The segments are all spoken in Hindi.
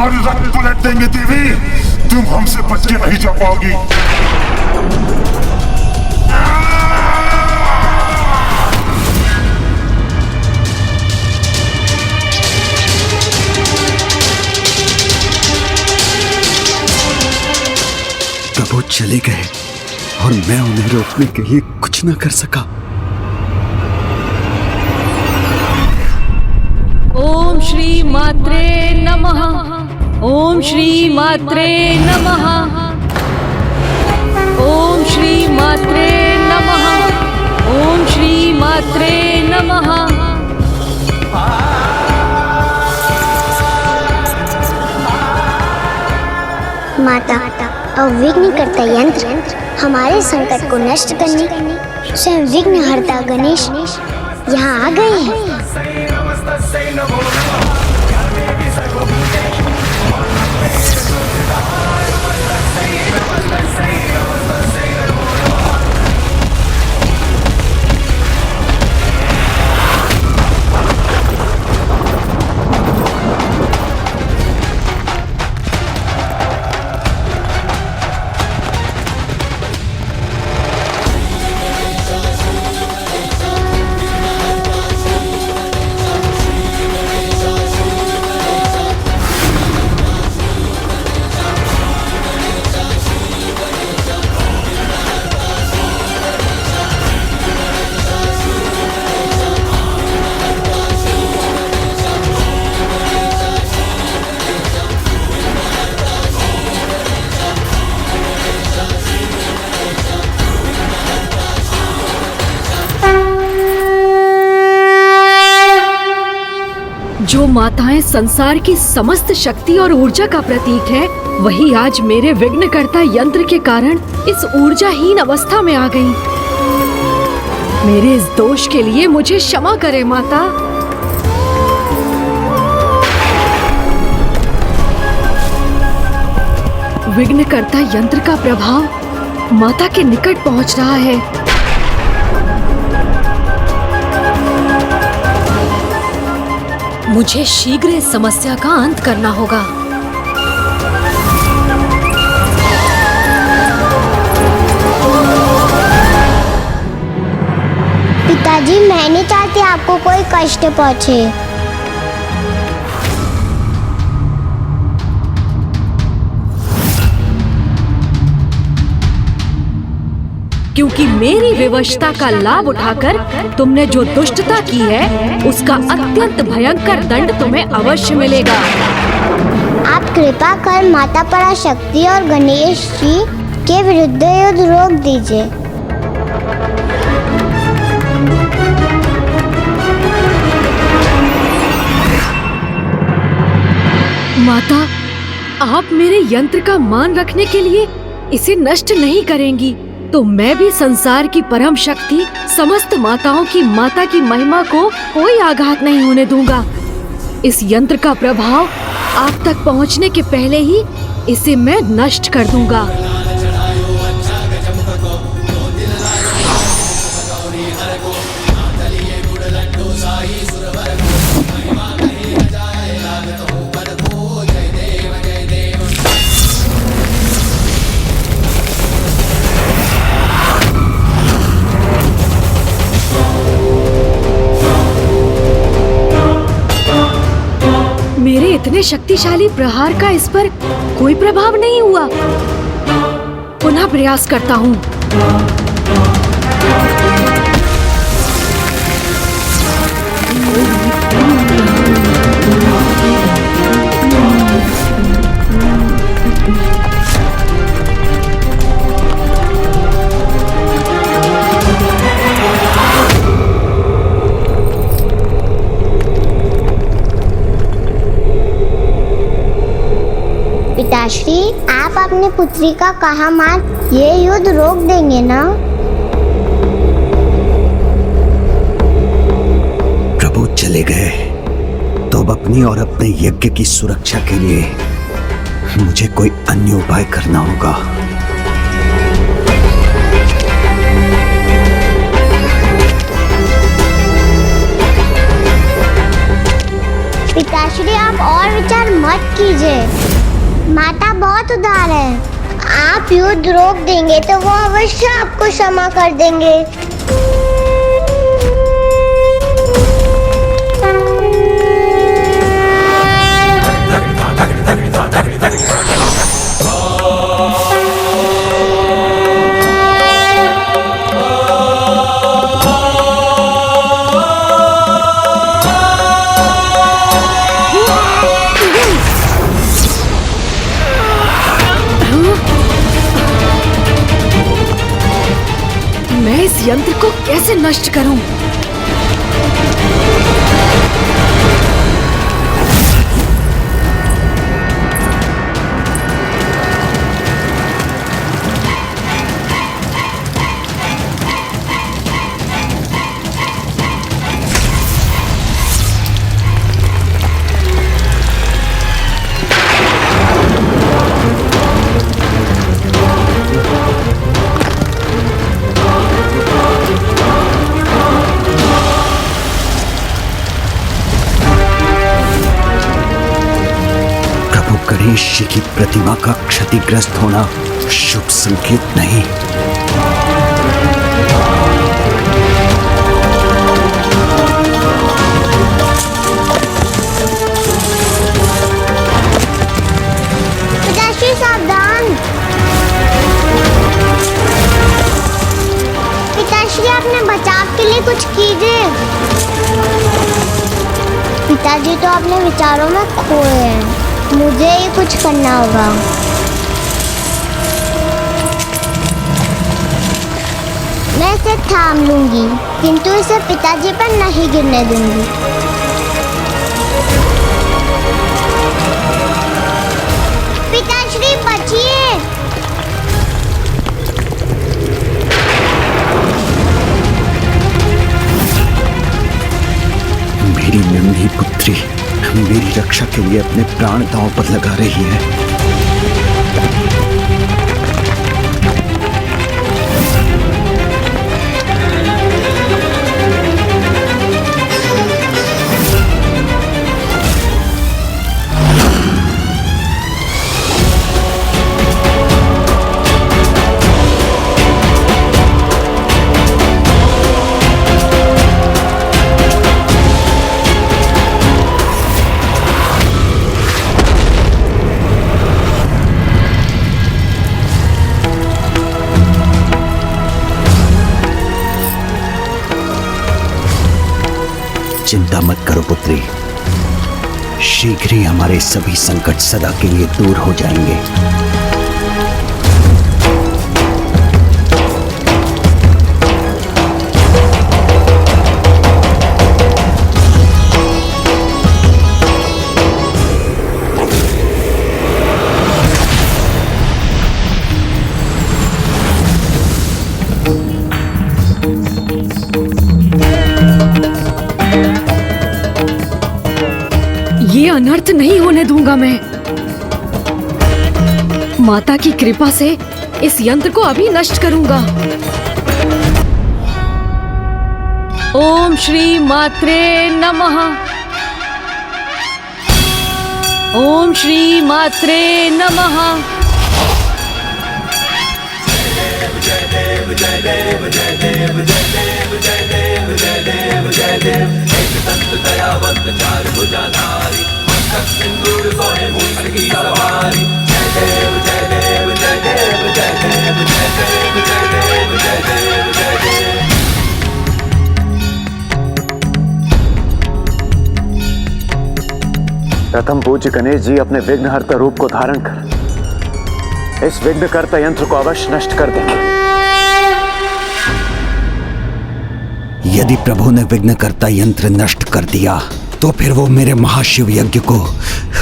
तुम्हारी रक्त पलट देंगे देवी। तुम हमसे बच के नहीं जा पाओगी। प्रभु चले गए और मैं उन्हें रोकने के लिए कुछ न कर सका। ओम श्री मात्रे नमः। ओम श्री मात्रे नमः। ओम श्री मात्रे नमः। ओम श्री मात्रे नमः। माता, अविघ्नकर्ता यंत्र हमारे संकट को नष्ट करने स्वयं विघ्नहर्ता गणेश यहाँ आ गए हैं। जो माताएं संसार की समस्त शक्ति और ऊर्जा का प्रतीक है, वही आज मेरे विघ्नकर्ता यंत्र के कारण इस ऊर्जाहीन अवस्था में आ गई। मेरे इस दोष के लिए मुझे क्षमा करे माता। विघ्नकर्ता यंत्र का प्रभाव माता के निकट पहुंच रहा है। मुझे शीघ्र इस समस्या का अंत करना होगा। पिताजी, मैं नहीं चाहती आपको कोई कष्ट पहुंचे। क्योंकि मेरी विवशता का लाभ उठाकर तुमने जो दुष्टता की है, उसका अत्यंत भयंकर दंड तुम्हें अवश्य मिलेगा। आप कृपा कर माता पराशक्ति और गणेश जी के विरुद्ध युद्ध रोक दीजिए। माता, आप मेरे यंत्र का मान रखने के लिए इसे नष्ट नहीं करेंगी, तो मैं भी संसार की परम शक्ति समस्त माताओं की माता की महिमा को कोई आघात नहीं होने दूंगा। इस यंत्र का प्रभाव आप तक पहुंचने के पहले ही इसे मैं नष्ट कर दूंगा। मेरे इतने शक्तिशाली प्रहार का इस पर कोई प्रभाव नहीं हुआ। पुनः प्रयास करता हूँ। पिताश्री, आप अपनी पुत्री का कहा मान ये युद्ध रोक देंगे ना? प्रभु चले गए तो अब अपनी और अपने यज्ञ की सुरक्षा के लिए मुझे कोई अन्य उपाय करना होगा। पिताश्री, आप और विचार मत कीजिए। बहुत उदार है। आप युद्ध रोक देंगे तो वो अवश्य आपको क्षमा कर देंगे। मैं इस यंत्र को कैसे नष्ट करूं? गणेश जी की प्रतिमा का क्षतिग्रस्त होना शुभ संकेत नहीं। पिताश्री सावधान। पिताश्री अपने बचाव के लिए कुछ कीजिए। पिताजी तो अपने विचारों में खोए हैं। मुझे ही कुछ करना होगा। मैं इसे थाम लूंगी, किंतु इसे पिताजी पर नहीं गिरने दूंगी। पिताश्री बचिए। मेरी नन्ही पुत्री मेरी रक्षा के लिए अपने प्राण दांव पर लगा रही है। चिंता मत करो पुत्री, शीघ्र ही हमारे सभी संकट सदा के लिए दूर हो जाएंगे। ये अनर्थ नहीं होने दूंगा मैं। माता की कृपा से इस यंत्र को अभी नष्ट करूंगा। ओम श्री मात्रे नमः। ओम श्री मात्रे नमः। प्रथम पूज्य गणेश जी अपने विघ्नहर्ता रूप को धारण कर इस विघ्नकर्ता यंत्र को अवश्य नष्ट कर देंगे। यदि प्रभु ने विघ्नकर्ता यंत्र नष्ट कर दिया तो फिर वो मेरे महाशिव यज्ञ को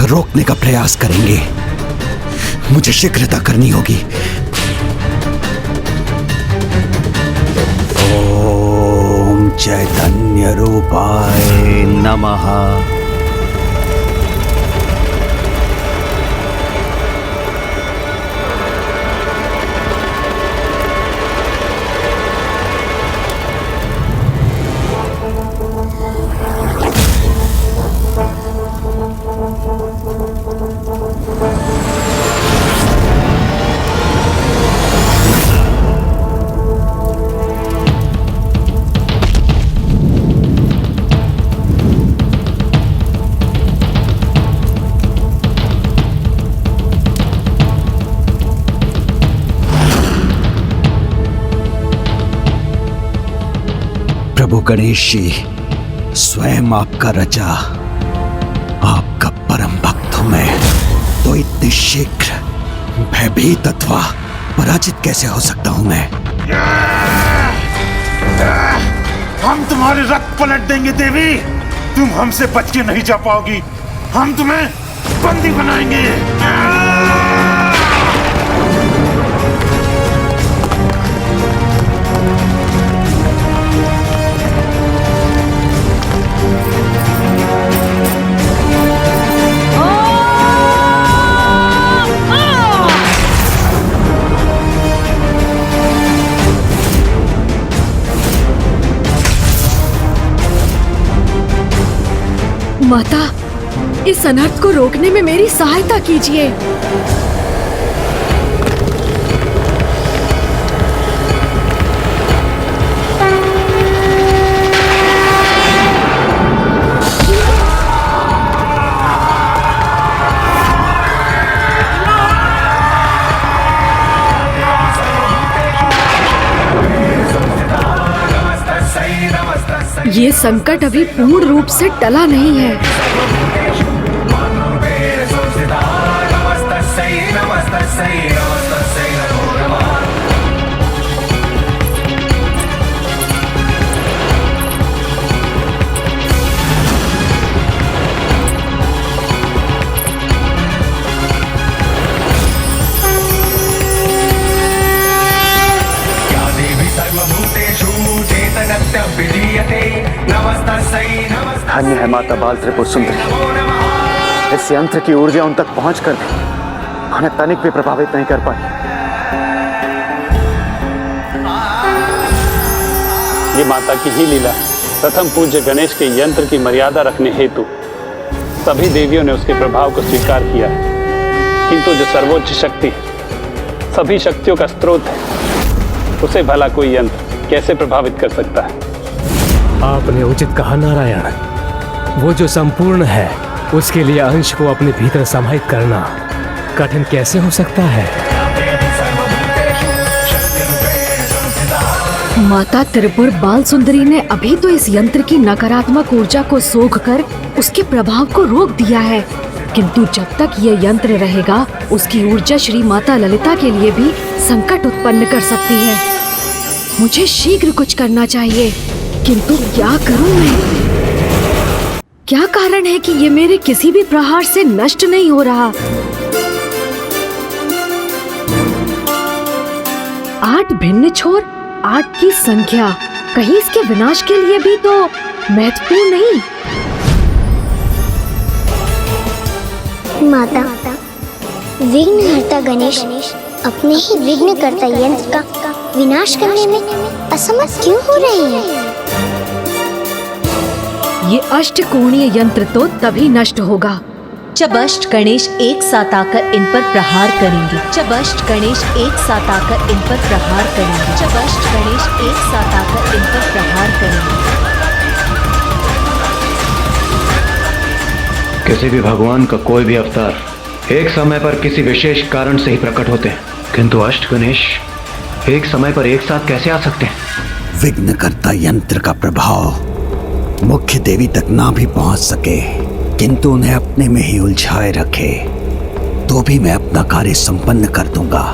रोकने का प्रयास करेंगे। मुझे शीघ्रता करनी होगी। ओम चैतन्य रूपाय नमः। प्रभु गणेश जी, स्वयं आपका रचा, आपका परम भक्त हूं मैं, तो इतने शीघ्र भयभीत अथवा पराजित कैसे हो सकता हूं मैं? हम तुम्हारे रथ पलट देंगे देवी। तुम हमसे बच के नहीं जा पाओगी। हम तुम्हें बंदी बनाएंगे। माता, इस अनर्थ को रोकने में मेरी सहायता कीजिए। ये संकट अभी पूर्ण रूप से टला नहीं है। धन्य है माता बाल त्रिपुर सुंदरी। इस यंत्र की ऊर्जा उन तक पहुंचकर भी उन्हें तनिक भी प्रभावित नहीं कर पाई। ये माता की ही लीला। प्रथम पूज्य गणेश के यंत्र की मर्यादा रखने हेतु सभी देवियों ने उसके प्रभाव को स्वीकार किया, किंतु जो सर्वोच्च शक्ति सभी शक्तियों का स्रोत है, उसे भला कोई यंत्र कैसे प्रभावित कर सकता है? आपने उचित कहा नारायण। वो जो संपूर्ण है, उसके लिए अंश को अपने भीतर समाहित करना कठिन कैसे हो सकता है? माता त्रिपुर बाल सुंदरी ने अभी तो इस यंत्र की नकारात्मक ऊर्जा को सोखकर उसके प्रभाव को रोक दिया है, किंतु जब तक ये यंत्र रहेगा, उसकी ऊर्जा श्री माता ललिता के लिए भी संकट उत्पन्न कर सकती है। मुझे शीघ्र कुछ करना चाहिए, किंतु क्या करूं मैं? क्या कारण है कि ये मेरे किसी भी प्रहार से नष्ट नहीं हो रहा? 8 भिन्न छोर, 8 की संख्या, कहीं इसके विनाश के लिए भी तो महत्वपूर्ण नहीं? माता, विघ्नहर्ता गणेश अपने ही विघ्नकर्ता यंत्र का विनाश करने में असमर्थ क्यों हो रहे हैं? ये अष्टकोणीय यंत्र तो तभी नष्ट होगा जब अष्ट गणेश एक साथ आकर इन पर प्रहार करेंगे। जब अष्ट गणेश एक साथ आकर इन पर प्रहार करेंगे। जब अष्ट गणेश एक साथ आकर इन पर प्रहार करेंगे। किसी भी भगवान का कोई भी अवतार एक समय पर किसी विशेष कारण से ही प्रकट होते हैं, किंतु अष्ट गणेश एक समय पर एक साथ कैसे आ सकते हैं? विघ्नकर्ता यंत्र का प्रभाव मुख्य देवी तक ना भी पहुंच सके, किंतु उन्हें अपने में ही उलझाए रखे, तो भी मैं अपना कार्य संपन्न कर दूंगा।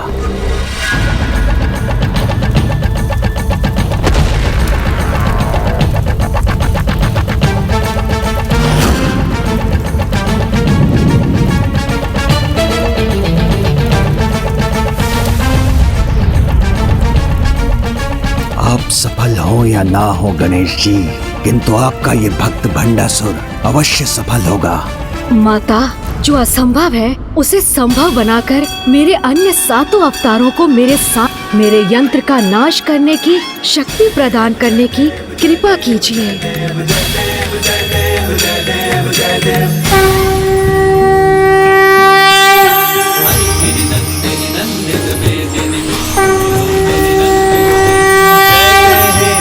आप सफल हो या ना हो गणेश जी, किंतु आपका ये भक्त भंडासुर अवश्य सफल होगा। माता, जो असंभव है उसे संभव बनाकर मेरे अन्य 7 अवतारों को मेरे साथ मेरे यंत्र का नाश करने की शक्ति प्रदान करने की कृपा कीजिए।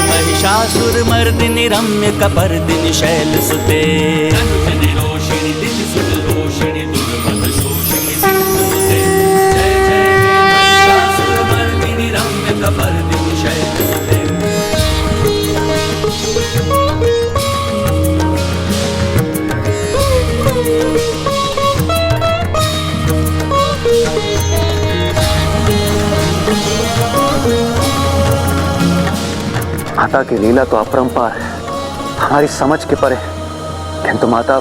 महिषासुरमर्दिनि रम्य कपर्दिनि शैलसुते महिषासुरमर्दिनि रम्य कपर्दिनि शैलसुते माता की लीला तो अपरंपार है, हमारी समझ के परे, किंतु माता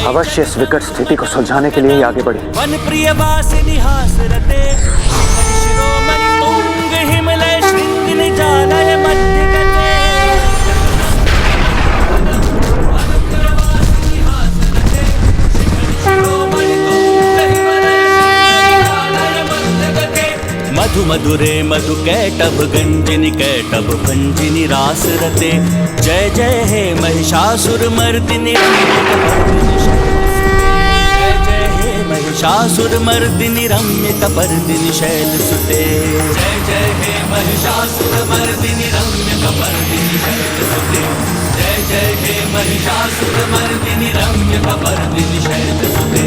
अवश्य इस विकट स्थिति को सुलझाने के लिए ही आगे बढ़ी। वन प्रिय वासिनी हास रते शिरोमणि तुंग हिमलय श्रृंग निजालय मध्य गते। मधु मधुरे मधु कैटभ गंजिनी कैटभ भंजिनी रास रते। जय जय हे महिषासुर मर्दिनी महिषासुर मर्दिनी रम्य कपर्दिनी शैल सुते। जय जय हे महिषासुर मर्दिनी रम्य कपर्दिनी शैल सुते। जय जय हे महिषासुर मर्दिनी रम्य कपर्दिनी शैल सुते।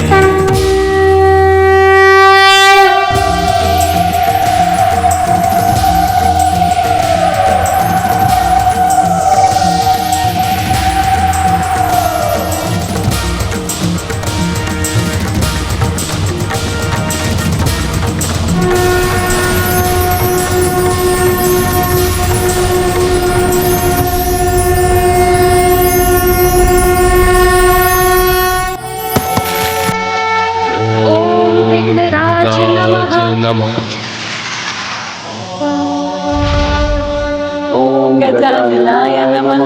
ओम गजाननाय नमः।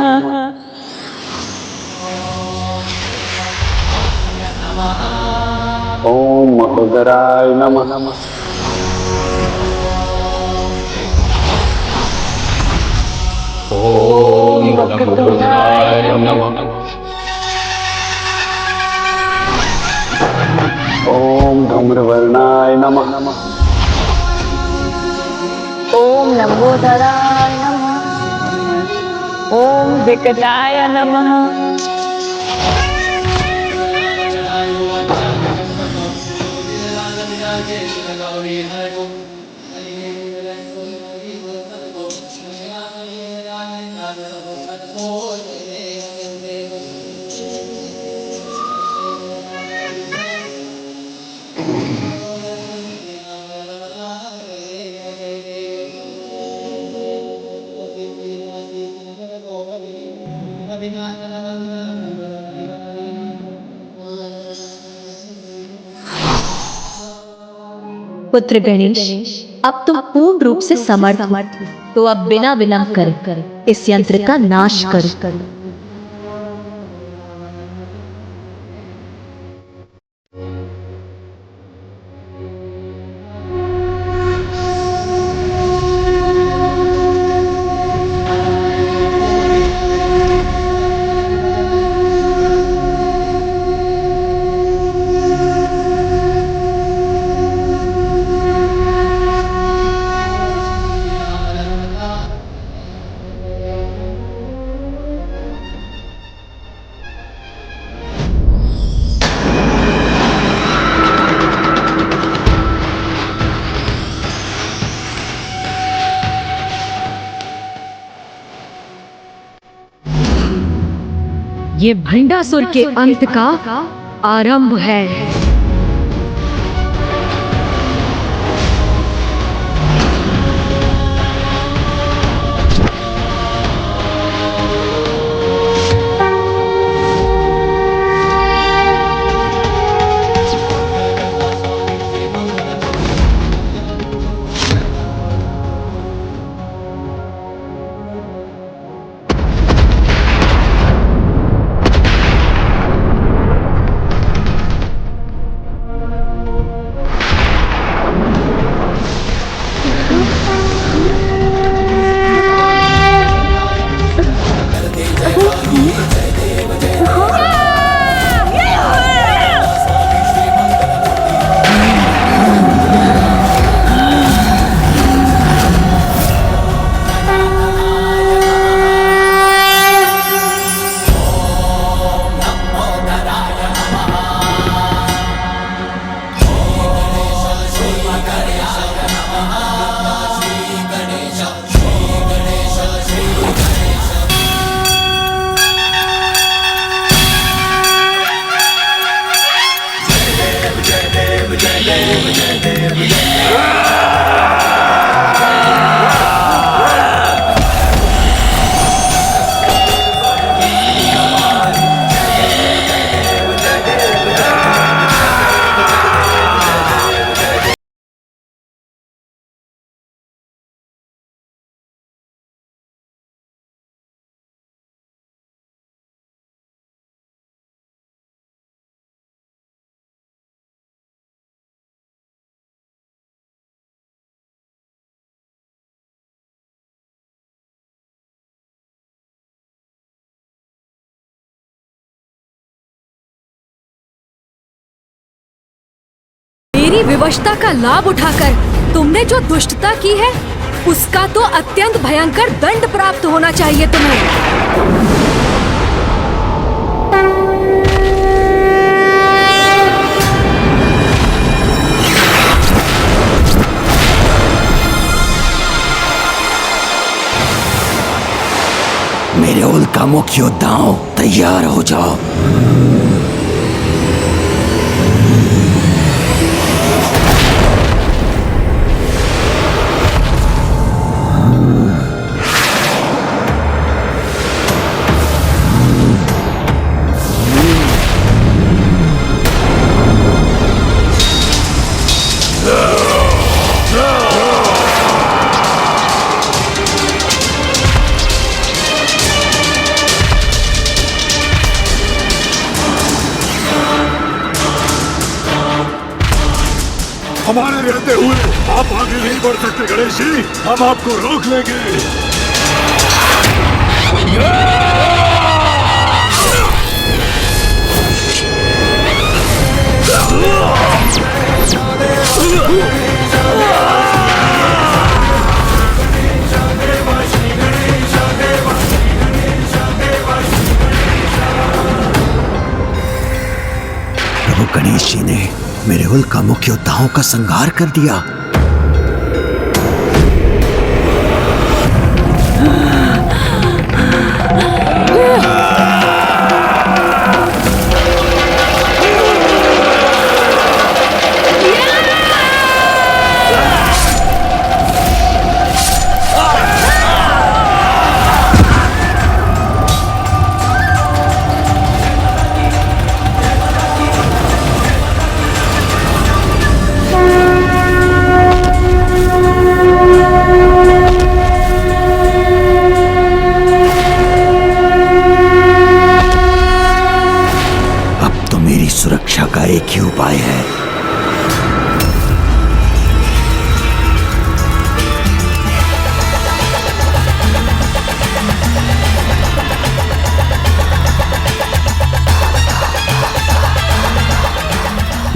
ओम महोदराय नमः। ओम वक्रतुंडाय नमः। ओम धूम्रवर्णाय नमः। ओम लंबोदराय नमः। ओम विकटाय नमः। पुत्र गणेश, अब तुम पूर्ण रूप से समर्थ हो, तो अब बिना विलंब करे इस यंत्र का नाश करो। ये भंडासुर के अंत का आरंभ है। मेरी विवशता का लाभ उठाकर तुमने जो दुष्टता की है उसका तो अत्यंत भयंकर दंड प्राप्त होना चाहिए तुम्हें। मेरे उल्का मुख योद्धाओं तैयार हो जाओ। हमारे रहते हुए आप आगे नहीं बढ़ सकते गणेश जी, हम आपको रोक लेंगे। प्रभु गणेश जी ने मेरे उल्का मुख योद्धाओं का संहार कर दिया। सुरक्षा का एक ही उपाय है।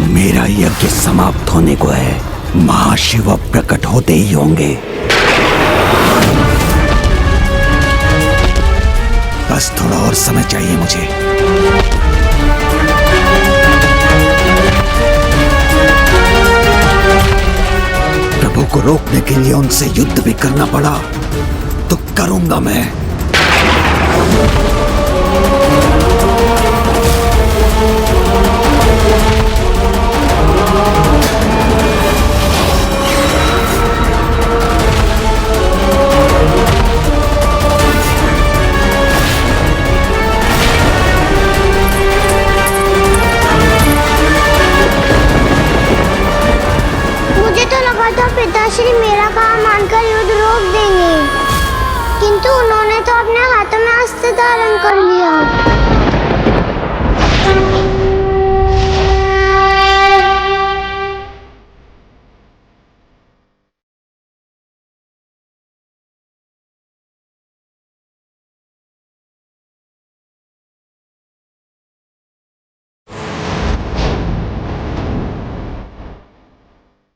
मेरा यज्ञ समाप्त होने को है, महाशिव प्रकट होते ही होंगे। बस थोड़ा और समय चाहिए मुझे। प्रभु को रोकने के लिए उनसे युद्ध भी करना पड़ा तो करूंगा मैं। पिताश्री मेरा कहा मानकर युद्ध रोक देंगे, किंतु उन्होंने तो अपने हाथों में अस्त्र धारण कर लिया।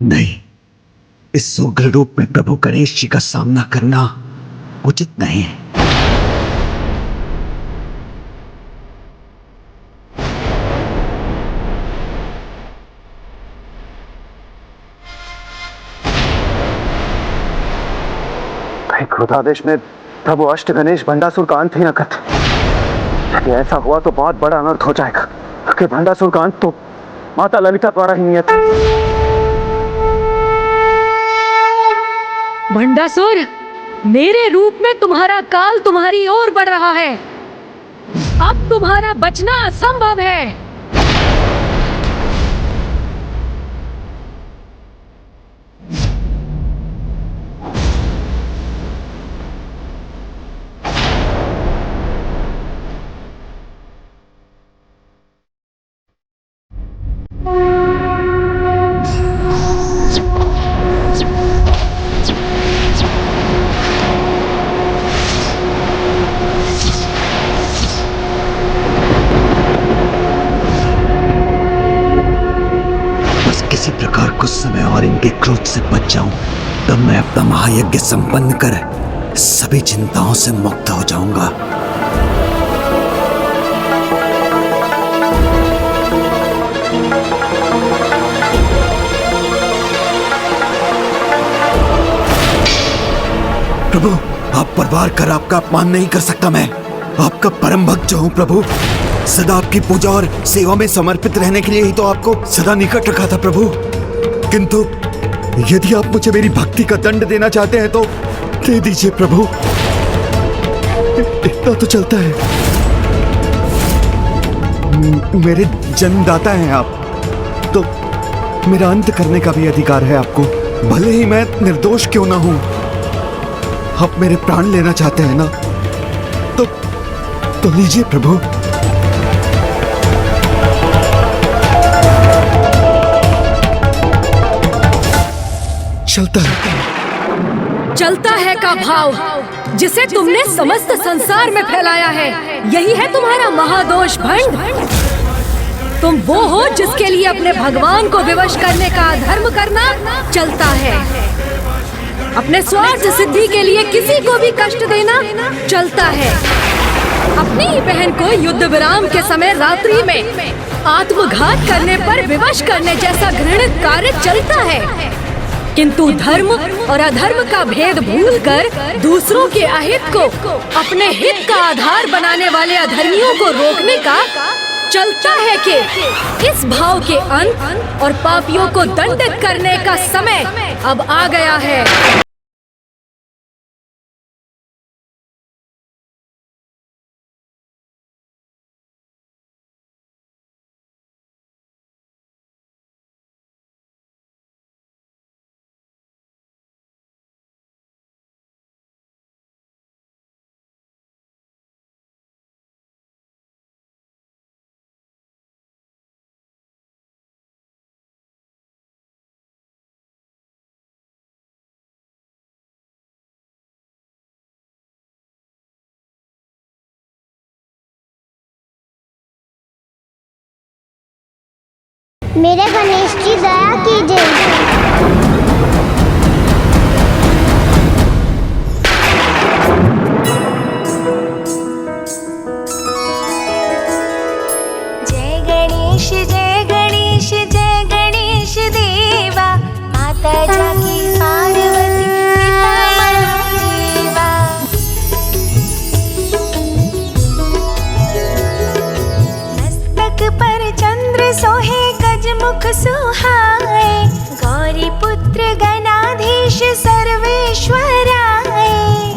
नहीं, इस उग्र रूप में प्रभु गणेश जी का सामना करना उचित नहीं है। क्रोधादेश में प्रभु अष्ट गणेश भंडासुर का अंत ही न करते। यदि ऐसा हुआ तो बहुत बड़ा अनर्थ हो जाएगा कि भंडासुर का अंत तो माता ललिता द्वारा ही नियत। भंडासुर, मेरे रूप में तुम्हारा काल तुम्हारी ओर बढ़ रहा है। अब तुम्हारा बचना असंभव है। क्रोध से बच जाऊं, तब मैं अपना महायज्ञ संपन्न कर सभी चिंताओं से मुक्त हो जाऊंगा। प्रभु, आप परवार कर आपका अपमान नहीं कर सकता मैं। आपका परम भक्त जो हूं प्रभु, सदा आपकी पूजा और सेवा में समर्पित रहने के लिए ही तो आपको सदा निकट रखा था प्रभु। किंतु यदि आप मुझे मेरी भक्ति का दंड देना चाहते हैं तो दे दीजिए प्रभु, इतना तो चलता है। मेरे जन्मदाता हैं आप, तो मेरा अंत करने का भी अधिकार है आपको, भले ही मैं निर्दोष क्यों ना हूं। आप मेरे प्राण लेना चाहते हैं ना, तो लीजिए प्रभु। चलता है का भाव जिसे तुमने समस्त संसार में फैलाया है, यही है तुम्हारा महादोष भंड। तुम वो हो जिसके लिए अपने भगवान को विवश करने का अधर्म करना चलता है। अपने स्वार्थ सिद्धि के लिए किसी को भी कष्ट देना चलता है। अपनी ही बहन को युद्ध विराम के समय रात्रि में आत्मघात करने पर विवश करने जैसा घृणित कार्य चलता है। किंतु धर्म और अधर्म का भेद भूलकर दूसरों के अहित को अपने हित का आधार बनाने वाले अधर्मियों को रोकने का चलता है कि इस भाव के अंत और पापियों को दंडित करने का समय अब आ गया है। मेरे गणेश जी दया कीजिए। जय गणेश जय गणेश जय गणेश देवा, माता जाकी पार्वती पिता महादेवा। मस्तक पर चंद्र सोहे मुख सुहाए, गौरी पुत्र गणाधीश सर्वेश्वराय।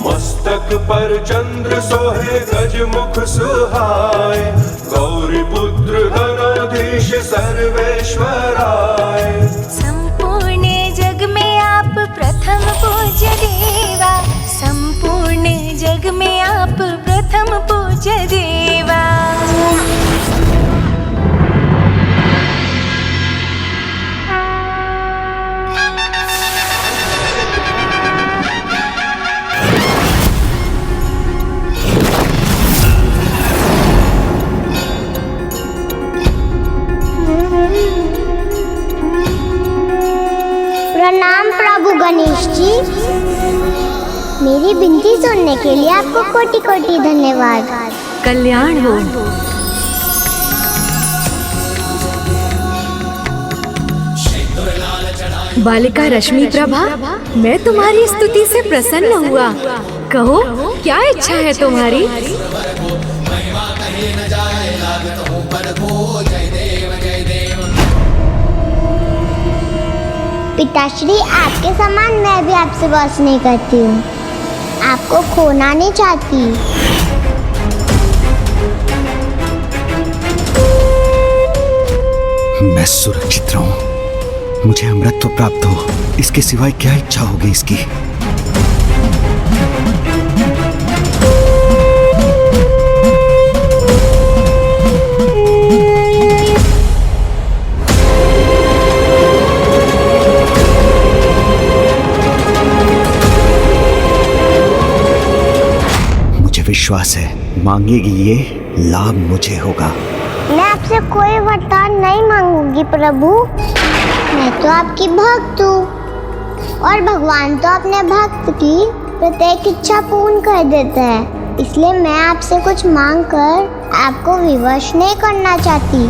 मस्तक पर चंद्र सोहे गज मुख सुहाए, गौरी पुत्र गणाधीश सर्वेश्वराय। संपूर्ण जग में आप प्रथम पूज्य देवा, संपूर्ण जग में आप प्रथम पूज्य देवा। प्रणाम प्रभु गणेश जी, मेरी विनती सुनने के लिए आपको कोटि कोटि धन्यवाद। कल्याण हो। बालिका रश्मि प्रभा, मैं तुम्हारी स्तुति से प्रसन्न हुआ। कहो क्या इच्छा है तुम्हारी? पिताश्री, आपके समान मैं भी आपसे बस नहीं करती हूँ, आपको खोना नहीं चाहती। मैं सुरक्षित रहूं, मुझे अमृत प्राप्त हो, इसके सिवाय क्या इच्छा होगी इसकी। विश्वास है मांगेगी ये लाभ मुझे होगा। मैं आपसे कोई वरदान नहीं मांगूंगी प्रभु, मैं तो आपकी भक्त हूँ। और भगवान तो अपने भक्त की प्रत्येक इच्छा पूर्ण कर देते हैं, इसलिए मैं आपसे कुछ मांग कर आपको विवश नहीं करना चाहती।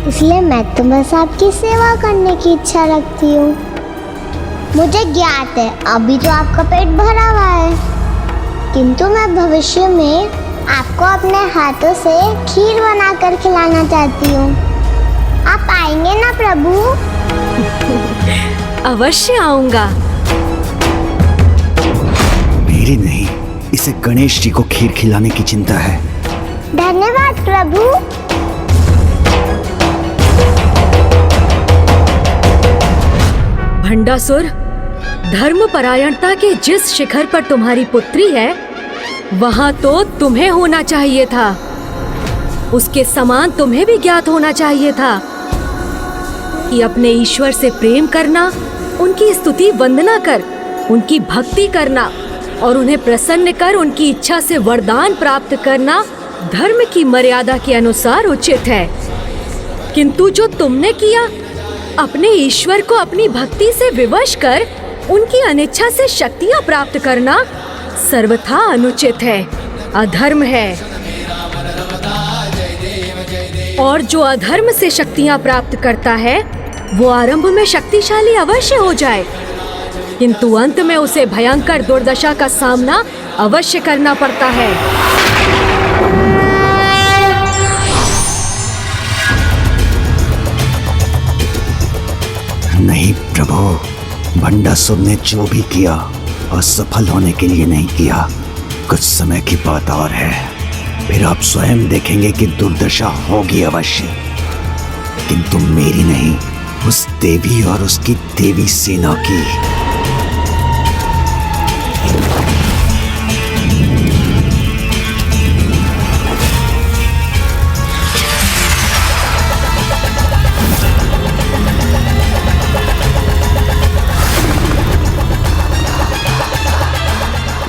इसलिए मैं तो बस आपकी सेवा करने की इच्छा रखती हूँ। मुझे ज्ञात है अभी तो आपका पेट भरा हुआ है, किंतु मैं भविष्य में आपको अपने हाथों से खीर बनाकर खिलाना चाहती हूँ। आप आएंगे ना प्रभु? अवश्य आऊंगा। मेरी नहीं, इसे गणेश जी को खीर खिलाने की चिंता है। धन्यवाद प्रभु। भंडासुर, धर्मपरायणता के जिस शिखर पर तुम्हारी पुत्री है, वहां तो तुम्हें होना चाहिए था। उसके समान तुम्हें भी ज्ञात होना चाहिए था कि अपने ईश्वर से प्रेम करना, उनकी स्तुति वंदना कर, उनकी भक्ति करना और उन्हें प्रसन्न कर उनकी इच्छा से वरदान प्राप्त करना धर्म की मर्यादा के अनुसार उचित है। किंतु जो तुमने किया, अपने ईश्वर को अपनी भक्ति से विवश कर उनकी अनिच्छा से शक्तियां प्राप्त करना सर्वथा अनुचित है, अधर्म है। और जो अधर्म से शक्तियां प्राप्त करता है वो आरंभ में शक्तिशाली अवश्य हो जाए, किंतु अंत में उसे भयंकर दुर्दशा का सामना अवश्य करना पड़ता है। नहीं प्रभु, भंडासुर ने जो भी किया असफल होने के लिए नहीं किया। कुछ समय की बात और है, फिर आप स्वयं देखेंगे कि दुर्दशा होगी अवश्य, किंतु मेरी नहीं, उस देवी और उसकी देवी सेना की।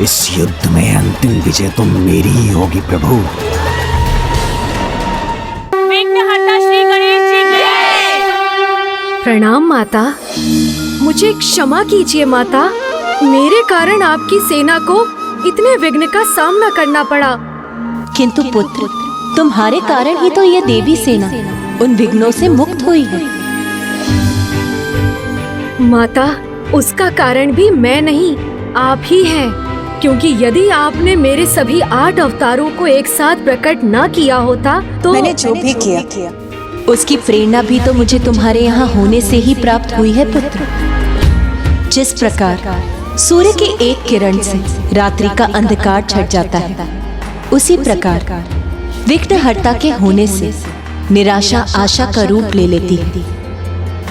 इस युद्ध में अंतिम विजय तो मेरी ही होगी प्रभु। विघ्नहर्ता श्री गणेश जी की प्रणाम माता। मुझे क्षमा कीजिए माता, मेरे कारण आपकी सेना को इतने विघ्न का सामना करना पड़ा। किंतु पुत्र, तुम्हारे कारण ही तो ये देवी सेना उन विघ्नों से मुक्त हुई है। माता, उसका कारण भी मैं नहीं, आप ही हैं। क्योंकि यदि आपने मेरे सभी 8 अवतारों को एक साथ प्रकट न किया होता तो मैंने जो भी किया उसकी प्रेरणा भी तो मुझे तुम्हारे यहाँ होने से ही प्राप्त हुई है पुत्र। जिस प्रकार सूर्य के एक किरण से रात्रि का अंधकार छट जाता है, उसी प्रकार विघ्नहर्ता के होने से निराशा आशा का रूप ले लेती है।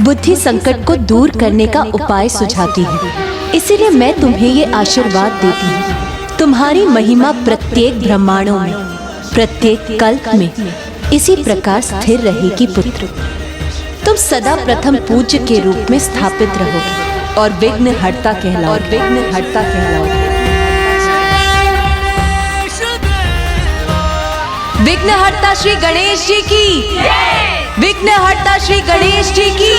बुद्धि संकट को दूर करने का उपाय सुझाती है। इसीलिए मैं तुम्हें ये आशीर्वाद देती हूँ, तुम्हारी महिमा प्रत्येक ब्रह्मांडों में, प्रत्येक कल्प में इसी प्रकार स्थिर रहेगी पुत्र। तुम सदा प्रथम पूज्य के रूप में स्थापित रहोगे और विघ्नहर्ता कहलाओगे। विघ्नहर्ता श्री गणेश जी की, विघ्नहर्ता श्री गणेश जी की।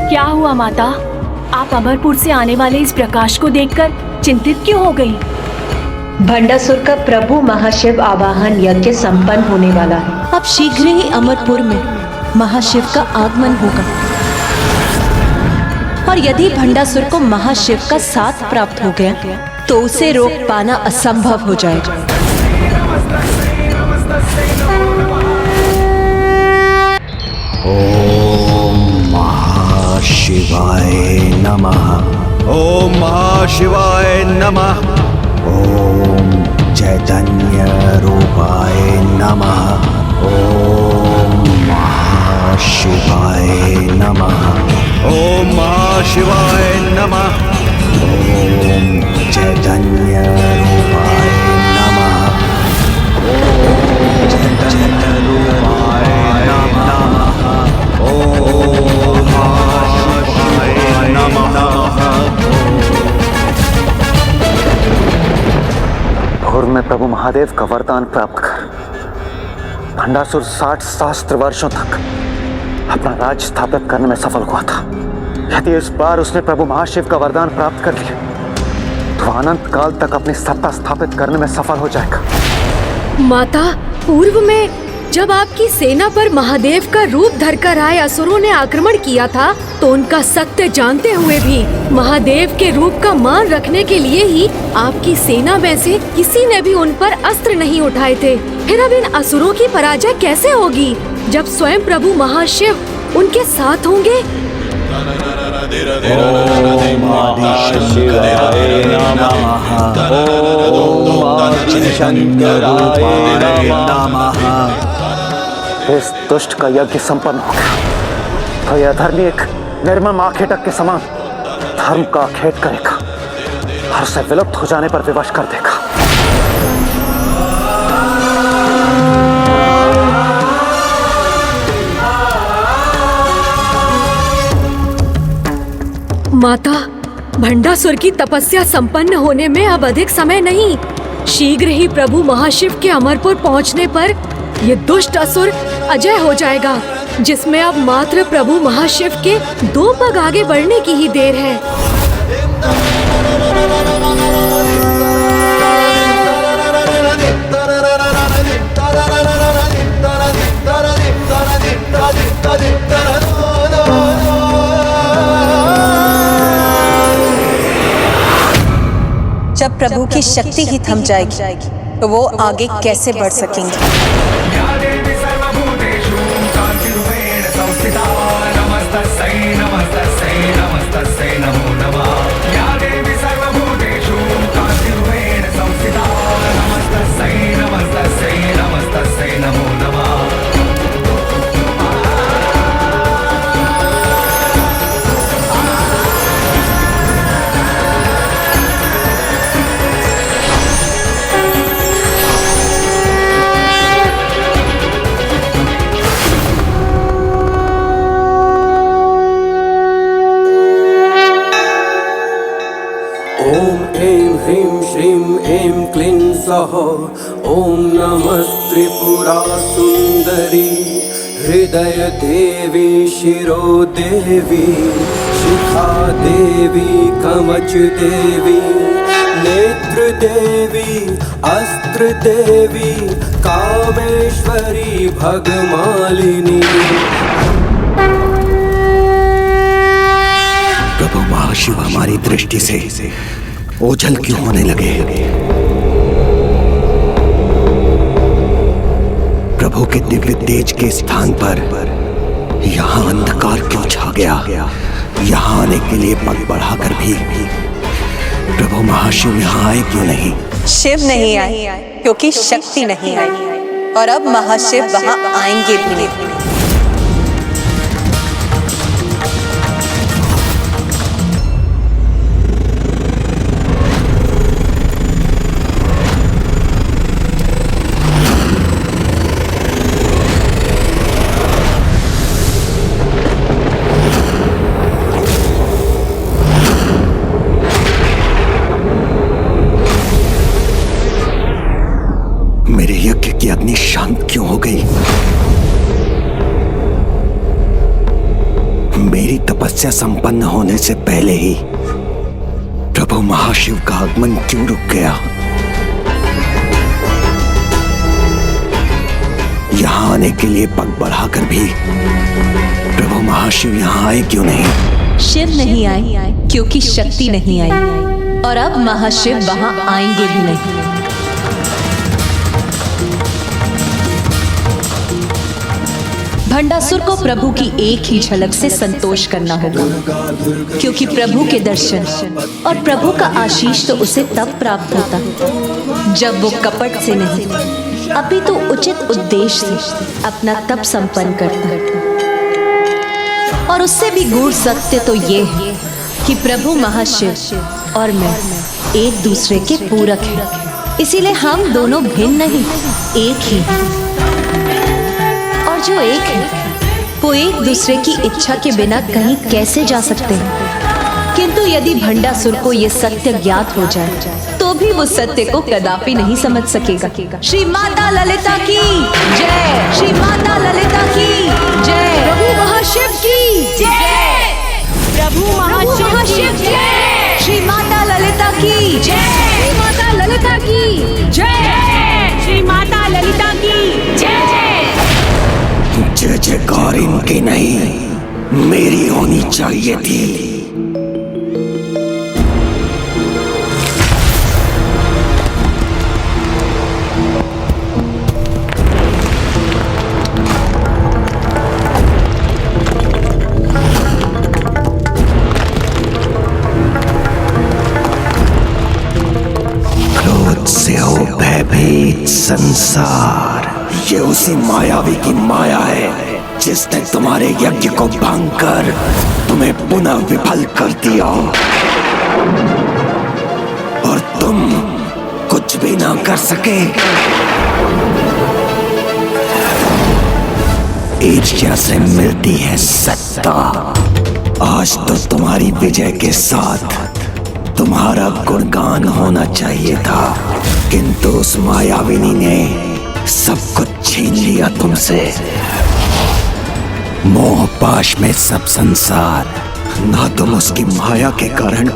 क्या हुआ माता, आप अमरपुर से आने वाले इस प्रकाश को देखकर चिंतित क्यों हो गई? भंडासुर का प्रभु महाशिव आवाहन यज्ञ संपन्न होने वाला है। अब शीघ्र ही अमरपुर में महाशिव का आगमन होगा और यदि भंडासुर को महाशिव का साथ प्राप्त हो गया तो उसे रोक पाना असंभव हो जाएगा। शिवाय नमः। ओम महाशिवाय नमः। ओम चैतन्य रूपाय नमः। ओम महाशिवाय नमः। ओम महाशिवाय नमः। ओम चैतन्य महादेव का वरदान प्राप्त कर भंडासुर 60 सहस्त्र वर्षों तक अपना राज स्थापित करने में सफल हुआ था। यदि इस बार उसने प्रभु महाशिव का वरदान प्राप्त कर लिया तो अनंत काल तक अपनी सत्ता स्थापित करने में सफल हो जाएगा। माता, पूर्व में जब आपकी सेना पर महादेव का रूप धरकर आए असुरों ने आक्रमण किया था तो उनका सत्य जानते हुए भी महादेव के रूप का मान रखने के लिए ही आपकी सेना में से किसी ने भी उन पर अस्त्र नहीं उठाए थे। फिर अब इन असुरों की पराजय कैसे होगी जब स्वयं प्रभु महाशिव उनके साथ होंगे? इस दुष्ट का यज्ञ संपन्न हो गया तो यह धर्मी एक निर्मम आखेटक के समान धर्म का आखेट करेगा और उसे विलुप्त हो जाने पर विवश कर देगा। माता, भंडासुर की तपस्या संपन्न होने में अब अधिक समय नहीं। शीघ्र ही प्रभु महाशिव के अमरपुर पहुंचने पर ये दुष्ट असुर अजय हो जाएगा, जिसमें अब मात्र प्रभु महाशिव के 2 पग आगे बढ़ने की ही देर है। जब प्रभु की शक्ति ही थम जाएगी तो वो आगे कैसे बढ़ सकेंगे? ओम नमस्त्रिपुरा सुंदरी हृदय देवी शिरो देवी शिखा देवी कवच देवी नेत्र देवी अस्त्र देवी कामेश्वरी भगमालिनी। प्रभु महाशिव हमारी दृष्टि से ओझल क्यों होने लगे? प्रभु के दिव्य तेज के स्थान पर यहाँ अंधकार क्यों छा गया? यहाँ आने के लिए पग बढ़ाकर भी प्रभु महाशिव यहाँ आए क्यों नहीं? शिव नहीं आए क्योंकि शक्ति नहीं आई, और अब महाशिव वहाँ आएंगे भी नहीं। मेरे यज्ञ की अग्नि शांत क्यों हो गई? मेरी तपस्या संपन्न होने से पहले ही प्रभु महाशिव का आगमन क्यों रुक गया? यहाँ आने के लिए पग बढ़ाकर भी प्रभु महाशिव यहाँ आए क्यों नहीं? शिव नहीं आए क्योंकि शक्ति नहीं आई, और अब महाशिव वहाँ आएंगे भी नहीं। भंडासुर को प्रभु की एक ही झलक से संतोष करना होगा, क्योंकि प्रभु के दर्शन और प्रभु का आशीष तो उसे तब प्राप्त होता जब वो कपट से नहीं अपितु उचित उद्देश्य से अपना तप संपन्न करता। और उससे भी गूढ़ सत्य तो ये है कि प्रभु महाशिव और मैं एक दूसरे के पूरक हैं, इसीलिए हम दोनों भिन्न नहीं, एक ही हैं। जो एक है वो एक दूसरे की इच्छा के बिना कहीं कैसे जा सकते हैं? किंतु यदि भंडासुर को ये सत्य ज्ञात हो जाए तो तो भी वो सत्य को कदापि नहीं समझ सकेगा। श्री माता ललिता की जय, श्री माता ललिता की जय, प्रभु महाशिव की जय, प्रभु महाशिव की जय, श्री माता ललिता की जय, श्री माता ललिता की जय, श्री माता ललिता की जय। जय जयकार इनकी नहीं, मेरी होनी चाहिए थी। क्रोध से हो भयभीत संसार, ये उसी मायावी की माया है जिसने तुम्हारे यज्ञ को भंग कर तुम्हें पुनः विफल कर दिया और तुम कुछ भी ना कर सके। ईर्ष्या से मिलती है सत्ता। आज तो तुम्हारी विजय के साथ तुम्हारा गुणगान होना चाहिए था, किंतु उस मायाविनी ने सब कुछ छीन लिया तुमसे। मोह पाश में सब संसार, ना तुम उसकी माया के कारण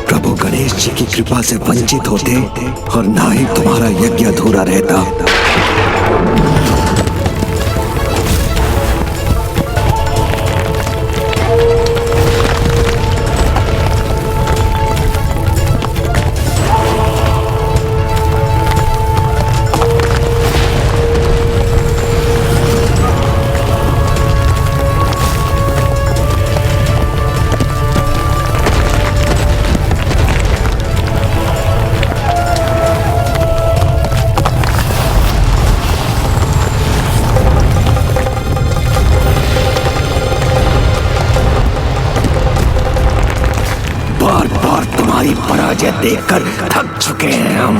प्रभु गणेश जी की कृपा से वंचित होते और ना ही तुम्हारा यज्ञ अधूरा रहता। पराजय देखकर थक चुके हैं हम,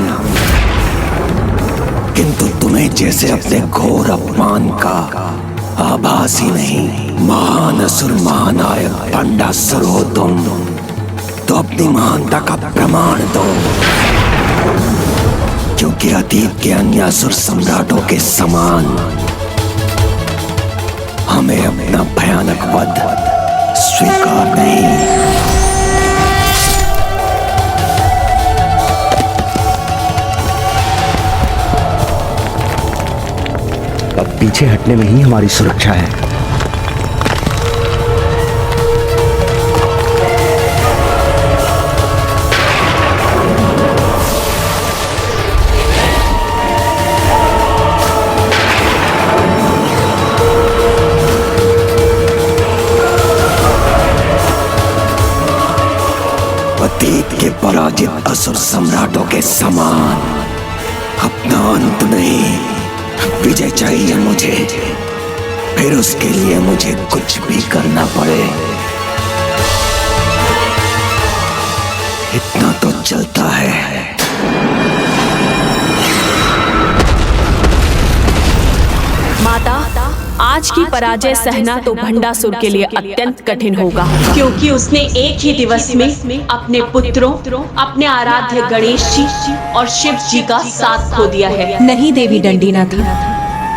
किंतु तुम्हें जैसे अपने घोर अपमान का आभास ही नहीं। महान असुर महानायक भंडासुर हो तुम, तो अपनी महानता का प्रमाण दो, क्योंकि अतीत के अन्य असुर सम्राटों के समान हमें अपना भयानक वध स्वीकार नहीं। अब पीछे हटने में ही हमारी सुरक्षा है। अतीत के पराजित असुर सम्राटों के समान अपना अंत नहीं, विजय चाहिए मुझे, फिर उसके लिए मुझे कुछ भी करना पड़े। इतना तो चलता है। माता, आज की पराजय सहना तो भंडासुर के लिए अत्यंत कठिन होगा, क्योंकि उसने एक ही दिवस में अपने पुत्रों, अपने आराध्य गणेश जी और शिव जी का साथ खो दिया है। नहीं देवी दंडीनाथ,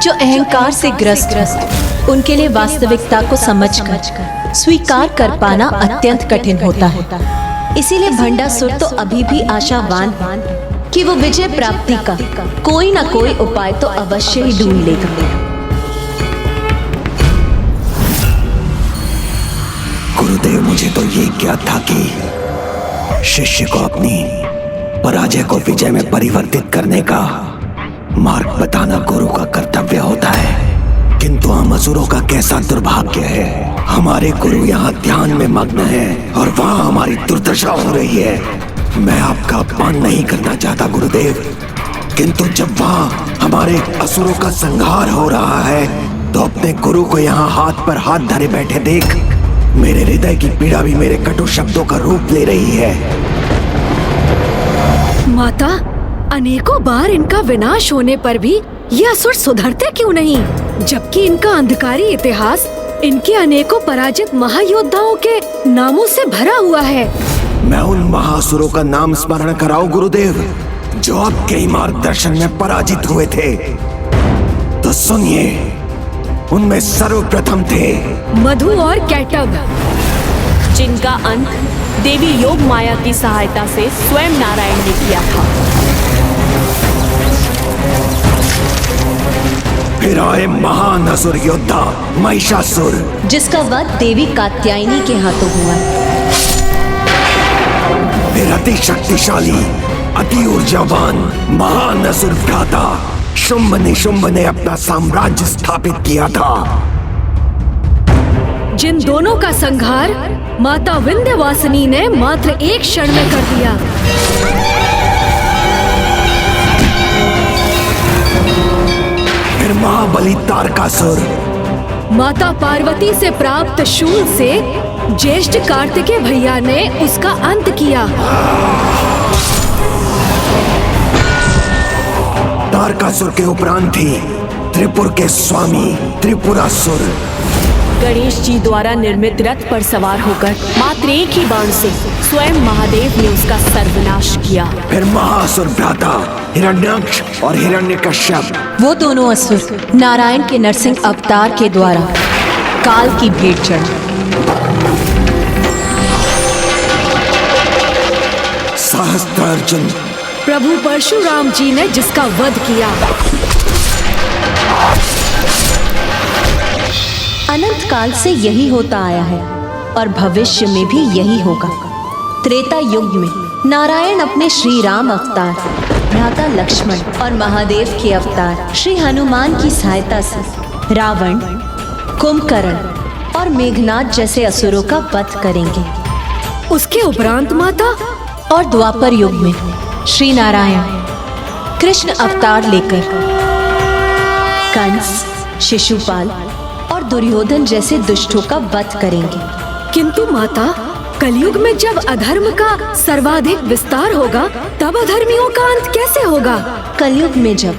जो अहंकार से ग्रस्त, उनके लिए वास्तविकता को समझकर स्वीकार कर पाना अत्यंत कठिन होता है। इसीलिए भंडासुर तो अभी भी आशावान कि वो विजय प्राप्ति का कोई ना कोई उपाय तो अवश्य ही ढूंढ लेगा। गुरुदेव, मुझे तो ये ज्ञात था कि शिष्य को अपनी पराजय को विजय में परिवर्तित करने का मार्ग बताना गुरु का कर्तव्य होता है, किंतु हम असुरों का कैसा दुर्भाग्य है। हमारे गुरु यहाँ ध्यान में मग्न हैं और वहाँ हमारी दुर्दशा हो रही है। मैं आपका अपमान नहीं करना चाहता गुरुदेव, किंतु जब वहाँ हमारे असुरों का संहार हो रहा है तो अपने गुरु को यहाँ हाथ पर हाथ धरे बैठे देख मेरे हृदय की पीड़ा भी मेरे कटु शब्दों का रूप ले रही है। माता, अनेकों बार इनका विनाश होने पर भी ये असुर सुधरते क्यों नहीं, जबकि इनका अंधकारी इतिहास इनके अनेकों पराजित महायोद्धाओं के नामों से भरा हुआ है। मैं उन महासुरों का नाम स्मरण कराऊं गुरुदेव, जो आपके ही मार्गदर्शन में पराजित हुए थे? तो सुनिए, उनमें सर्वप्रथम थे मधु और कैटब, जिनका अंत देवी योग माया की सहायता से स्वयं नारायण ने किया था। फिर आए महान असुर योद्धा महिषासुर, जिसका वध देवी कात्यायनी के हाथों हुआ। फिर अति शक्तिशाली, अति ऊर्जावान महान असुर भ्राता शुंभ निशुंभ ने अपना साम्राज्य स्थापित किया था। जिन दोनों का संहार माता विंध्यवासिनी ने मात्र एक क्षण में कर दिया। फिर महाबली तारकासुर, माता पार्वती से प्राप्त शूल से ज्येष्ठ कार्तिकेय भैया ने उसका अंत किया। तारकासुर के उपरांत थी त्रिपुर के स्वामी त्रिपुरासुर। गणेश जी द्वारा निर्मित रथ पर सवार होकर मात्र एक ही बाण से स्वयं महादेव ने उसका सर्वनाश किया। फिर महासुर भ्राता हिरण्याक्ष और हिरण्यकश्यप, वो दोनों असुर नारायण के नरसिंह अवतार के द्वारा काल की भेंट चढ़े। सहस्त्रार्जुन, प्रभु परशुराम जी ने जिसका वध किया। अनंत काल से यही होता आया है और भविष्य में भी यही होगा। त्रेता युग में नारायण अपने श्री राम अवतार, भ्राता लक्ष्मण और महादेव के अवतार श्री हनुमान की सहायता से रावण, कुंभकर्ण और मेघनाद जैसे असुरों का वध करेंगे। उसके उपरांत माता और द्वापर युग में श्री नारायण कृष्ण अवतार लेकर कंस, शिशुपाल और दुर्योधन जैसे दुष्टों का वध करेंगे। किंतु माता, कलयुग में जब अधर्म का सर्वाधिक विस्तार होगा, तब अधर्मियों का अंत कैसे होगा? कलयुग में जब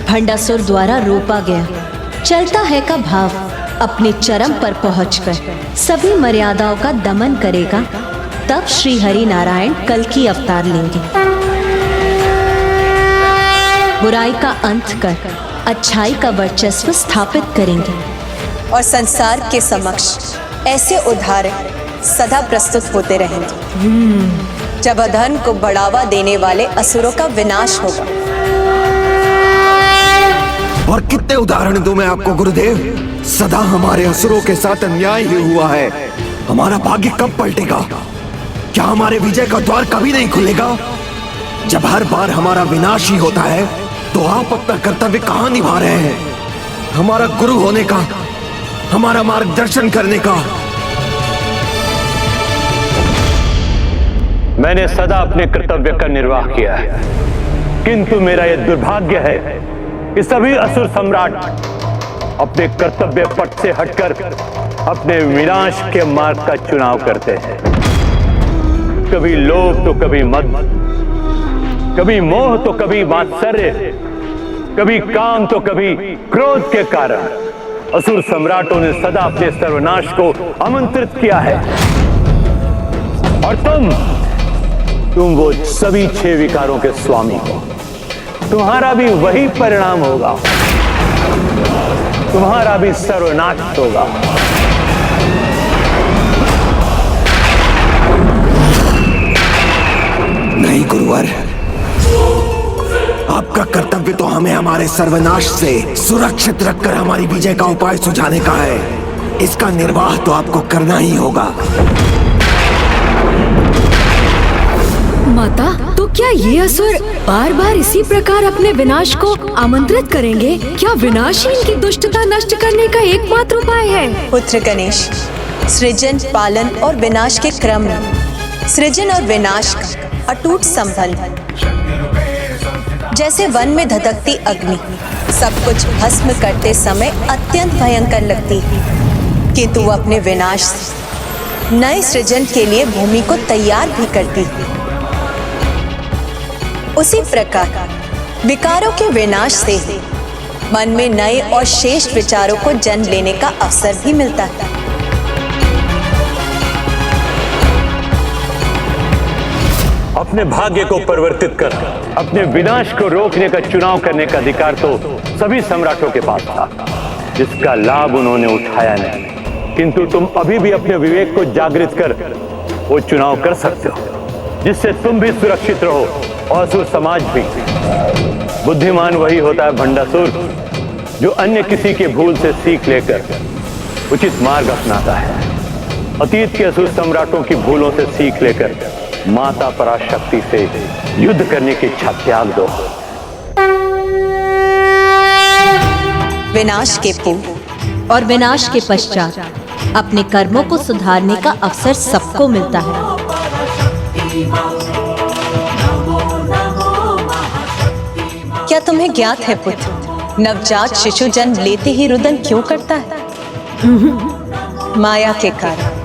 भंडासुर द्वारा रोपा गया चलता है का भाव अपने चरम पर पहुंचकर सभी मर्यादाओं का दमन करेगा, तब श्री हरि नारायण कल की अवतार लेंगे। बुराई का अंत कर अच्छाई का वर्चस्व स्थापित करेंगे और संसार के समक्ष ऐसे उदाहरण सदा प्रस्तुत होते रहेंगे जब अधर्म को बढ़ावा देने वाले असुरों का विनाश होगा। और कितने उदाहरण दूं मैं आपको गुरुदेव? सदा हमारे असुरों के साथ अन्याय ही हुआ है। हमारा भाग्य कब पलटेगा? क्या हमारे विजय का द्वार कभी नहीं खुलेगा? जब हर बार हमारा विनाश ही होता है, तो आप अपना कर्तव्य कहां निभा रहे हैं? हमारा गुरु होने का, हमारा मार्गदर्शन करने का। मैंने सदा अपने कर्तव्य का निर्वाह किया है, किंतु मेरा यह दुर्भाग्य है कि सभी असुर सम्राट अपने कर्तव्य पथ से हटकर अपने विनाश के मार्ग का चुनाव करते हैं। कभी लोभ तो कभी मद, कभी मोह तो कभी मात्सर्य, कभी काम तो कभी क्रोध के कारण असुर सम्राटों ने सदा अपने सर्वनाश को आमंत्रित किया है। और तुम वो सभी 6 विकारों के स्वामी हो। तुम्हारा भी वही परिणाम होगा, तुम्हारा भी सर्वनाश होगा। नहीं गुरुवर, आपका कर्तव्य तो हमें हमारे सर्वनाश से सुरक्षित रखकर हमारी विजय का उपाय सुझाने का है। इसका निर्वाह तो आपको करना ही होगा। माता, तो क्या ये असुर बार बार इसी प्रकार अपने विनाश को आमंत्रित करेंगे? क्या विनाश ही इनकी दुष्टता नष्ट करने का एकमात्र उपाय है? पुत्र गणेश, सृजन, पालन और विनाश के क्रम में सृजन और विनाश का अटूट संबंध जैसे वन में धधकती अग्नि सब कुछ भस्म करते समय अत्यंत भयंकर लगती है, किंतु वो अपने विनाश से नए सृजन के लिए भूमि को तैयार भी करती है। उसी प्रकार विकारों के विनाश से मन में नए और श्रेष्ठ विचारों को जन्म लेने का अवसर भी मिलता है। अपने भाग्य को परिवर्तित कर अपने विनाश को रोकने का चुनाव करने का अधिकार तो सभी सम्राटों के पास था, जिसका लाभ उन्होंने उठाया नहीं। किंतु तुम अभी भी अपने विवेक को जागृत कर वो चुनाव कर सकते हो जिससे तुम भी सुरक्षित रहो और असुर समाज भी। बुद्धिमान वही होता है भंडासुर जो अन्य किसी के भूल से सीख लेकर उचित मार्ग अपनाता है। अतीत के असुर सम्राटों की भूलों से सीख लेकर माता पराशक्ति से युद्ध करने की इच्छा त्याग दो। विनाश के पूर्व और विनाश के पश्चात अपने कर्मों को सुधारने का अवसर सबको मिलता है। क्या तुम्हें ज्ञात है पुत्र, नवजात शिशु जन्म लेते ही रुदन क्यों करता है? माया के कारण।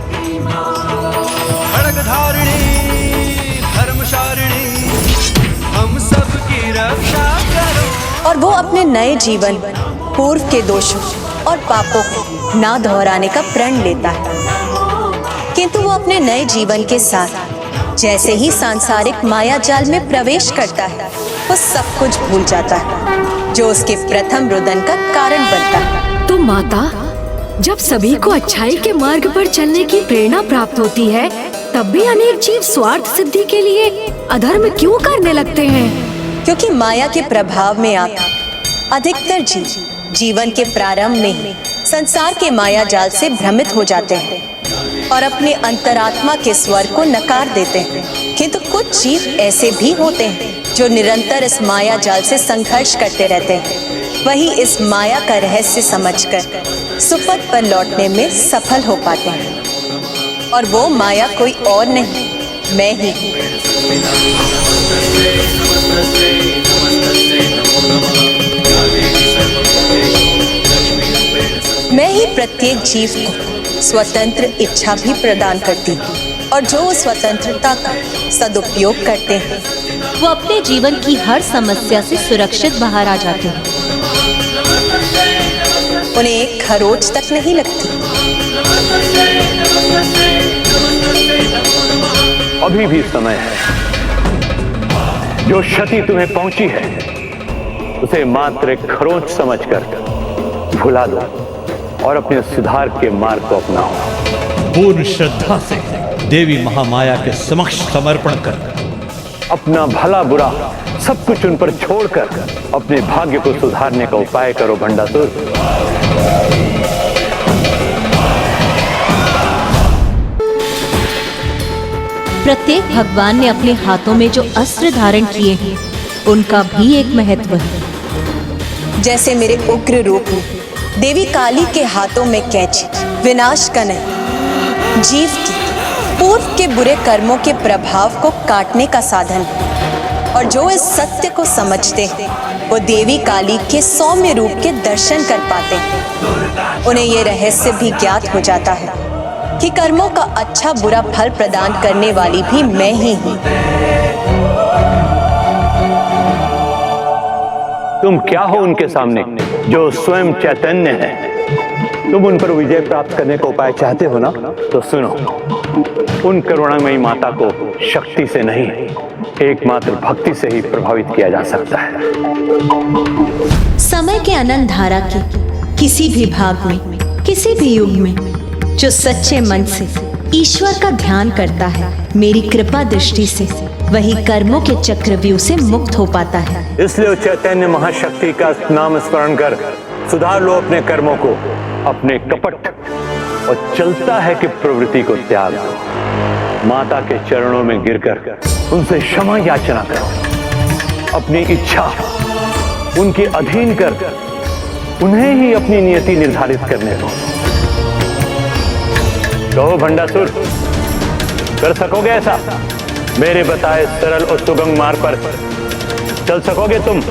हम सब की रक्षा करो। और वो अपने नए जीवन पूर्व के दोषों और पापों को ना दोहराने का प्रण लेता है, किंतु वो अपने नए जीवन के साथ जैसे ही सांसारिक माया जाल में प्रवेश करता है वो सब कुछ भूल जाता है जो उसके प्रथम रुदन का कारण बनता है। तो माता, जब सभी को अच्छाई के मार्ग पर चलने की प्रेरणा प्राप्त होती है, तब भी अनेक जीव स्वार्थ सिद्धि के लिए अधर्म क्यों करने लगते हैं? क्योंकि माया के प्रभाव में आकर अधिकतर जीव जीवन के प्रारंभ में ही संसार के माया जाल से भ्रमित हो जाते हैं और अपने अंतरात्मा के स्वर को नकार देते हैं। किंतु कुछ जीव ऐसे भी होते हैं जो निरंतर इस माया जाल से संघर्ष करते रहते हैं। वही इस माया का रहस्य समझकर सुपथ पर लौटने में सफल हो पाते हैं, और वो माया कोई और नहीं, मैं ही हूँ। मैं ही प्रत्येक जीव को स्वतंत्र इच्छा भी प्रदान करती हूँ, और जो स्वतंत्रता का सदुपयोग करते हैं वो अपने जीवन की हर समस्या से सुरक्षित बाहर आ जाते हैं। उन्हें एक खरोच तक नहीं लगती। अभी भी समय है। जो क्षति तुम्हें पहुंची है उसे मात्र एक खरोंच समझकर भुला दो और अपने सुधार के मार्ग को अपनाओ। पूर्ण श्रद्धा से देवी महामाया के समक्ष समर्पण कर अपना भला बुरा सब कुछ उन पर छोड़कर अपने भाग्य को सुधारने का उपाय करो भंडासुर। प्रत्येक भगवान ने अपने हाथों में जो अस्त्र धारण किए हैं उनका भी एक महत्व है। जैसे मेरे उग्र रूप में देवी काली के हाथों में कैंची विनाश का नहीं, जीव की पूर्व के बुरे कर्मों के प्रभाव को काटने का साधन है। और जो इस सत्य को समझते हैं वो देवी काली के सौम्य रूप के दर्शन कर पाते हैं। उन्हें ये रहस्य भी ज्ञात हो जाता है कि कर्मों का अच्छा बुरा फल प्रदान करने वाली भी मैं ही हूँ। तुम क्या हो उनके सामने जो स्वयं चैतन्य है? तुम उन पर विजय प्राप्त करने का उपाय चाहते हो ना? तो सुनो, उन करुणामयी माता को शक्ति से नहीं, एकमात्र भक्ति से ही प्रभावित किया जा सकता है। समय के अनंत धारा के किसी भी भाग में, किसी भी युग में जो सच्चे मन से ईश्वर का ध्यान करता है, मेरी कृपा दृष्टि से वही कर्मों के चक्रव्यूह से मुक्त हो पाता है। इसलिए चैतन्य महाशक्ति का नाम स्मरण कर सुधार लो अपने कर्मों को, अपने कपट और चलता है कि प्रवृत्ति को त्याग दो। माता के चरणों में गिरकर उनसे क्षमा याचना करो। अपनी इच्छा उनके अधीन कर उन्हें ही अपनी नियति निर्धारित करने दो। कहो भंडासुर, कर सकोगे ऐसा? मेरे बताए सरल और सुगम मार्ग पर चल सकोगे तुम?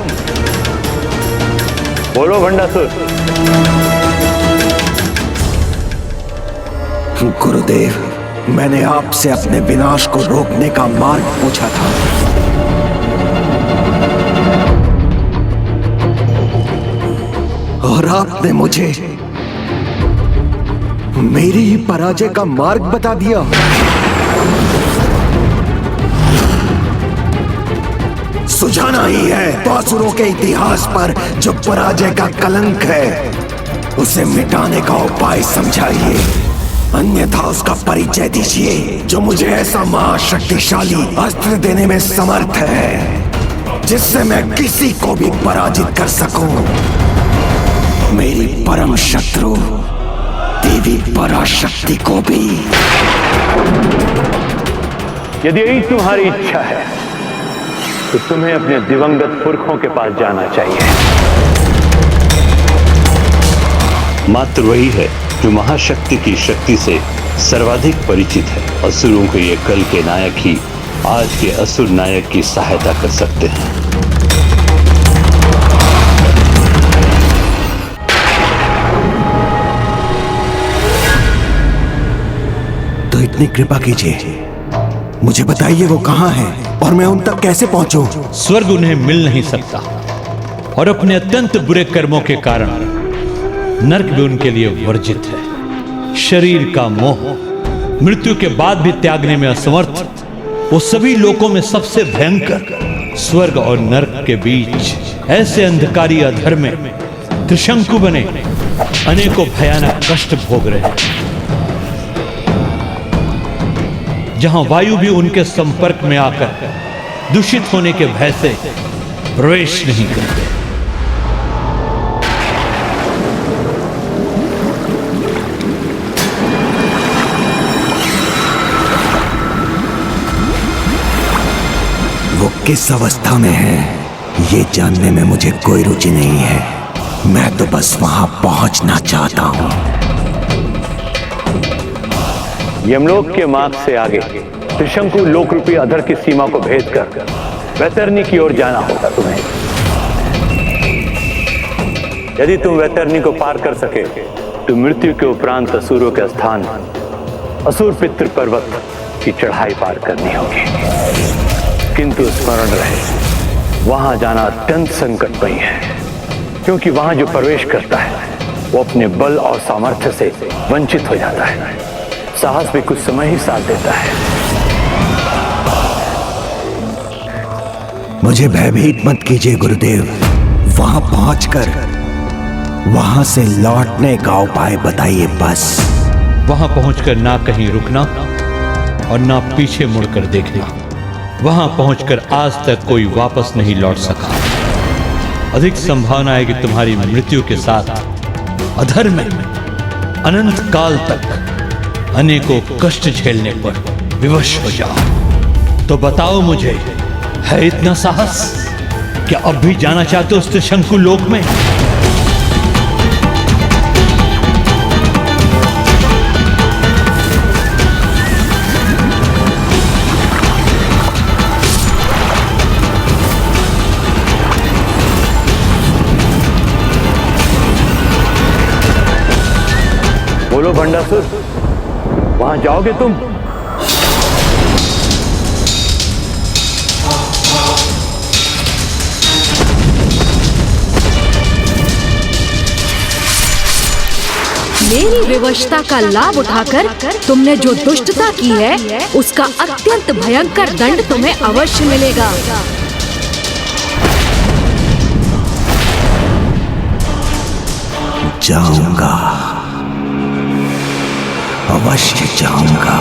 बोलो भंडासुर। गुरुदेव, मैंने आपसे अपने विनाश को रोकने का मार्ग पूछा था। और आपने मुझे मेरी ही पराजय का मार्ग बता दिया। जाना ही है तो असुरों के इतिहास पर जो पराजय का कलंक है उसे मिटाने का उपाय समझाइए, अन्यथा उसका परिचय दीजिए जो मुझे ऐसा महाशक्तिशाली अस्त्र देने में समर्थ है जिससे मैं किसी को भी पराजित कर सकूं। मेरी परम शत्रु देवी पराशक्ति को भी। यदि यही तुम्हारी इच्छा है तो तुम्हें अपने दिवंगत पुरखों के पास जाना चाहिए। मात्र वही है जो महाशक्ति की शक्ति से सर्वाधिक परिचित है। असुरों के ये कल के नायक ही आज के असुर नायक की सहायता कर सकते हैं। तो इतनी कृपा कीजिए, मुझे बताइए वो कहां है और मैं उन तक कैसे पहुंचूं? स्वर्ग उन्हें मिल नहीं सकता और अपने अत्यंत बुरे कर्मों के कारण नरक भी उनके लिए वर्जित है। शरीर का मोह, मृत्यु के बाद भी त्यागने में असमर्थ, वो सभी लोकों में सबसे भयंकर स्वर्ग और नरक के बीच ऐसे अंधकारी अधर में त्रिशंकु बने अनेकों भयानक कष्ट भोग रहे हैं, जहां वायु भी उनके संपर्क में आकर दूषित होने के भय से प्रवेश नहीं करते। वो किस अवस्था में है ये जानने में मुझे कोई रुचि नहीं है, मैं तो बस वहां पहुंचना चाहता हूं। यमलोक के मार्ग से आगे त्रिशंकु लोक रूपी अधर की सीमा को भेद कर वैतरणी की ओर जाना होगा तुम्हें। यदि तुम वैतरणी को पार कर सके तो मृत्यु के उपरांत असुरों के स्थान असुर पितृ पर्वत की चढ़ाई पार करनी होगी। किंतु स्मरण रहे, वहां जाना अत्यंत संकटमयी है, क्योंकि वहां जो प्रवेश करता है वो अपने बल और सामर्थ्य से वंचित हो जाता है। साहस भी कुछ समय ही साथ देता है। मुझे भयभीत मत कीजिए गुरुदेव, वहां पहुंचकर वहां से लौटने का उपाय बताइए बस। वहां पहुंचकर ना कहीं रुकना और ना पीछे मुड़कर देखना। वहां पहुंचकर आज तक कोई वापस नहीं लौट सका। अधिक संभावना है कि तुम्हारी मृत्यु के साथ अधर में अनंत काल तक अनेकों कष्ट झेलने पर विवश हो जाओ। तो बताओ मुझे, है इतना साहस? क्या अब भी जाना चाहते हो उस त्रिशंकु लोक में? बोलो भंडासुर, वहां जाओगे तुम? मेरी विवशता का लाभ उठाकर तुमने जो दुष्टता की है उसका अत्यंत भयंकर दंड तुम्हें अवश्य मिलेगा। जाऊंगा, अवश्य जाऊंगा।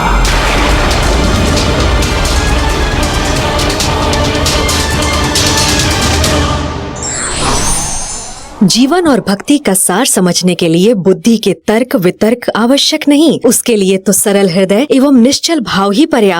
जीवन और भक्ति का सार समझने के लिए बुद्धि के तर्क वितर्क आवश्यक नहीं, उसके लिए तो सरल हृदय एवं निश्चल भाव ही पर्याप्त।